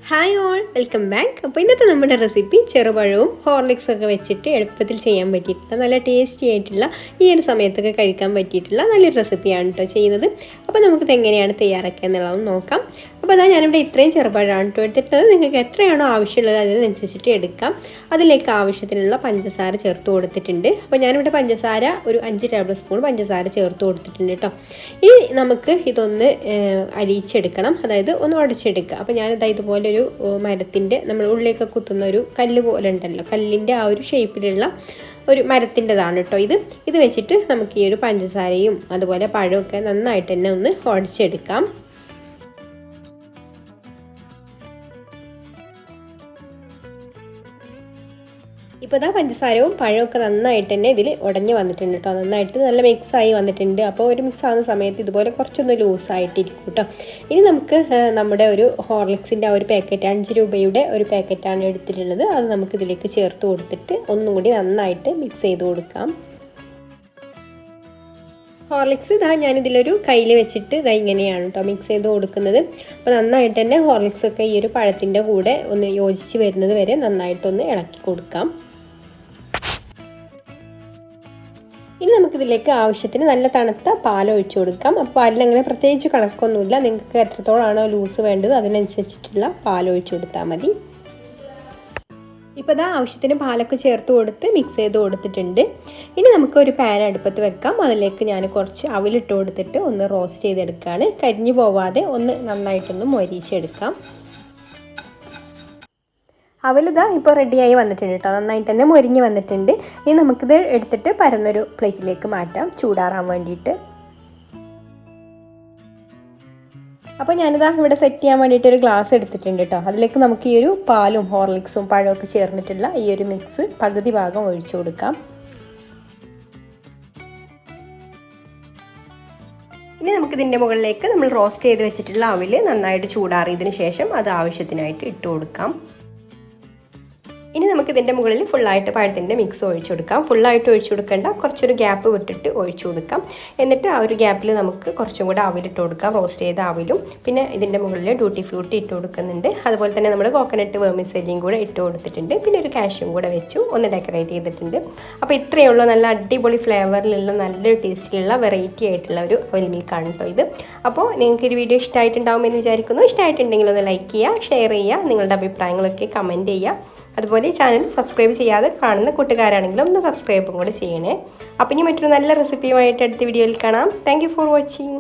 Hi all, welcome back. അപ്പോൾ ഇന്നത്തെ നമ്മുടെ റെസിപ്പി ചെറുപഴവും ഹോർലിക്സൊക്കെ വെച്ചിട്ട് എളുപ്പത്തിൽ ചെയ്യാൻ പറ്റിയിട്ടുള്ള നല്ല ടേസ്റ്റി ആയിട്ടുള്ള ഈ ഒരു സമയത്തൊക്കെ കഴിക്കാൻ പറ്റിയിട്ടുള്ള നല്ലൊരു റെസിപ്പിയാണ് കേട്ടോ ചെയ്യുന്നത്. അപ്പോൾ നമുക്കിത് എങ്ങനെയാണ് തയ്യാറാക്കുക എന്നുള്ളതൊന്ന് നോക്കാം. അപ്പോൾ അതാ ഞാനിവിടെ ഇത്രയും ചെറുപഴമാണ് കേട്ടോ എടുത്തിട്ടുള്ളത്. നിങ്ങൾക്ക് എത്രയാണോ ആവശ്യമുള്ളത് അതിനനുസരിച്ചിട്ട് എടുക്കാം. അതിലേക്ക് ആവശ്യത്തിനുള്ള പഞ്ചസാര ചേർത്ത് കൊടുത്തിട്ടുണ്ട്. അപ്പോൾ ഞാനിവിടെ പഞ്ചസാര ഒരു 5 ടേബിൾ സ്പൂൺ പഞ്ചസാര ചേർത്ത് കൊടുത്തിട്ടുണ്ട് കേട്ടോ. ഇനി നമുക്ക് ഇതൊന്ന് അലിയിച്ചെടുക്കണം, അതായത് ഒന്ന് ഉടച്ചെടുക്കുക. അപ്പോൾ ഞാനിതാ ഇതുപോലെ ഒരു മരത്തിൻ്റെ നമ്മൾ ഉള്ളിലേക്ക് കുത്തുന്ന ഒരു കല്ല് പോലെ ഉണ്ടല്ലോ, കല്ലിൻ്റെ ആ ഒരു ഷേപ്പിലുള്ള ഒരു മരത്തിൻ്റെതാണ് കേട്ടോ ഇത് വെച്ചിട്ട് നമുക്ക് ഈ ഒരു പഞ്ചസാരയും അതുപോലെ പഴമൊക്കെ നന്നായിട്ട് തന്നെ ഒന്ന് ഉടച്ചെടുക്കാം. ഇപ്പോൾ ഇതാ പഞ്ചസാരവും പഴമൊക്കെ നന്നായിട്ട് തന്നെ ഇതിൽ ഉടഞ്ഞ് വന്നിട്ടുണ്ട് കേട്ടോ. നന്നായിട്ട് നല്ല മിക്സായി വന്നിട്ടുണ്ട്. അപ്പോൾ ഒരു മിക്സ് ആവുന്ന സമയത്ത് ഇതുപോലെ കുറച്ചൊന്ന് ലൂസായിട്ടിരിക്കും കേട്ടോ. ഇനി നമുക്ക് നമ്മുടെ ഒരു ഹോർലിക്സിൻ്റെ ആ ഒരു പാക്കറ്റ് 5 രൂപയുടെ ഒരു പാക്കറ്റാണ് എടുത്തിട്ടുള്ളത്. അത് നമുക്ക് ഇതിലേക്ക് ചേർത്ത് കൊടുത്തിട്ട് ഒന്നും കൂടി നന്നായിട്ട് മിക്സ് ചെയ്ത് കൊടുക്കാം. ഹോർലിക്സ് ഇതാ ഞാനിതിലൊരു കയ്യിൽ വെച്ചിട്ട് ഇതാ ഇങ്ങനെയാണ് കേട്ടോ മിക്സ് ചെയ്ത് കൊടുക്കുന്നത്. അപ്പോൾ നന്നായിട്ട് തന്നെ ഹോർലിക്സൊക്കെ ഈ ഒരു പഴത്തിൻ്റെ കൂടെ ഒന്ന് യോജിച്ച് വരുന്നത് വരെ നന്നായിട്ടൊന്ന് ഇളക്കി കൊടുക്കാം. ഇനി നമുക്കിതിലേക്ക് ആവശ്യത്തിന് നല്ല തണുത്ത പാൽ ഒഴിച്ചു കൊടുക്കാം. അപ്പോൾ പാലിനങ്ങനെ പ്രത്യേകിച്ച് കണക്കൊന്നുമില്ല, നിങ്ങൾക്ക് എത്രത്തോളമാണോ ലൂസ് വേണ്ടത് അതിനനുസരിച്ചിട്ടുള്ള പാൽ ഒഴിച്ചു കൊടുത്താൽ മതി. ഇപ്പോൾ ഇതാ ആവശ്യത്തിന് പാലൊക്കെ ചേർത്ത് കൊടുത്ത് മിക്സ് ചെയ്ത് കൊടുത്തിട്ടുണ്ട്. ഇനി നമുക്ക് ഒരു പാൻ അടുപ്പത്ത് വെക്കാം. അതിലേക്ക് ഞാൻ കുറച്ച് അവിലിട്ട് കൊടുത്തിട്ട് ഒന്ന് റോസ്റ്റ് ചെയ്തെടുക്കുകയാണ്. കരിഞ്ഞു പോവാതെ ഒന്ന് നന്നായിട്ടൊന്ന് മൊരിച്ചെടുക്കാം. അവലിതാ ഇപ്പോൾ റെഡിയായി വന്നിട്ടുണ്ട് കേട്ടോ. നന്നായിട്ട് തന്നെ മൊരിഞ്ഞ് വന്നിട്ടുണ്ട്. ഇനി നമുക്കിത് എടുത്തിട്ട് പരന്നൊരു പ്ലേറ്റിലേക്ക് മാറ്റാം, ചൂടാറാൻ വേണ്ടിയിട്ട്. അപ്പോൾ ഞാനിതാ ഇവിടെ സെറ്റ് ചെയ്യാൻ വേണ്ടിയിട്ട് ഒരു ഗ്ലാസ് എടുത്തിട്ടുണ്ട് കേട്ടോ. അതിലേക്ക് നമുക്ക് ഈ ഒരു പാലും ഹോർലിക്സും പഴമൊക്കെ ചേർന്നിട്ടുള്ള ഈ ഒരു മിക്സ് പകുതി ഭാഗം ഒഴിച്ചു കൊടുക്കാം. ഇനി നമുക്കിതിൻ്റെ മുകളിലേക്ക് നമ്മൾ റോസ്റ്റ് ചെയ്ത് വെച്ചിട്ടുള്ള അവിൽ നന്നായിട്ട് ചൂടാറിയതിന് ശേഷം അത് ആവശ്യത്തിനായിട്ട് ഇട്ട് കൊടുക്കാം. ഇനി നമുക്ക് ഇതിൻ്റെ മുകളിൽ ഫുള്ളായിട്ട് പഴത്തിൻ്റെ മിക്സ് ഒഴിച്ചു കൊടുക്കാം. ഫുള്ളായിട്ട് ഒഴിച്ചു കൊടുക്കേണ്ട, കുറച്ചൊരു ഗ്യാപ്പ് വിട്ടിട്ട് ഒഴിച്ചു കൊടുക്കാം. എന്നിട്ട് ആ ഒരു ഗ്യാപ്പിൽ നമുക്ക് കുറച്ചും കൂടെ അവിലിട്ട് കൊടുക്കാം, റോസ്റ്റ് ചെയ്ത അവിലും. പിന്നെ ഇതിൻ്റെ മുകളിൽ ഡ്യൂട്ടി ഫ്രൂട്ടി ഇട്ട് കൊടുക്കുന്നുണ്ട്. അതുപോലെ തന്നെ നമ്മൾ കോക്കനട്ട് വെർമിസെല്ലിയും കൂടെ ഇട്ട് കൊടുത്തിട്ടുണ്ട്. പിന്നെ ഒരു കാഷ്യും കൂടെ വെച്ചു ഒന്ന് ഡെക്കറേറ്റ് ചെയ്തിട്ടുണ്ട്. അപ്പോൾ ഇത്രയേ ഉള്ളൂ, നല്ല അടിപൊളി ഫ്ലേവറിലുള്ള നല്ലൊരു ടേസ്റ്റിലുള്ള വെറൈറ്റി ആയിട്ടുള്ള ഒരു അവിൽ മിൽക്കാണ് കേട്ടോ ഇത്. അപ്പോൾ നിങ്ങൾക്ക് ഒരു വീഡിയോ ഇഷ്ടമായിട്ടുണ്ടാവുമെന്ന് വിചാരിക്കുന്നു. ഇഷ്ടമായിട്ടുണ്ടെങ്കിൽ ഒന്ന് ലൈക്ക് ചെയ്യുക, ഷെയർ ചെയ്യുക, നിങ്ങളുടെ അഭിപ്രായങ്ങളൊക്കെ കമൻറ്റ് ചെയ്യുക. അതുപോലെ ചാനൽ സബ്സ്ക്രൈബ് ചെയ്യാതെ കാണുന്ന കൂട്ടുകാരാണെങ്കിലും ഒന്ന് സബ്സ്ക്രൈബും കൂടെ ചെയ്യണേ. അപ്പം ഇനി മറ്റൊരു നല്ല റെസിപ്പിയുമായിട്ട് അടുത്ത വീഡിയോയിൽ കാണാം. Thank you for watching.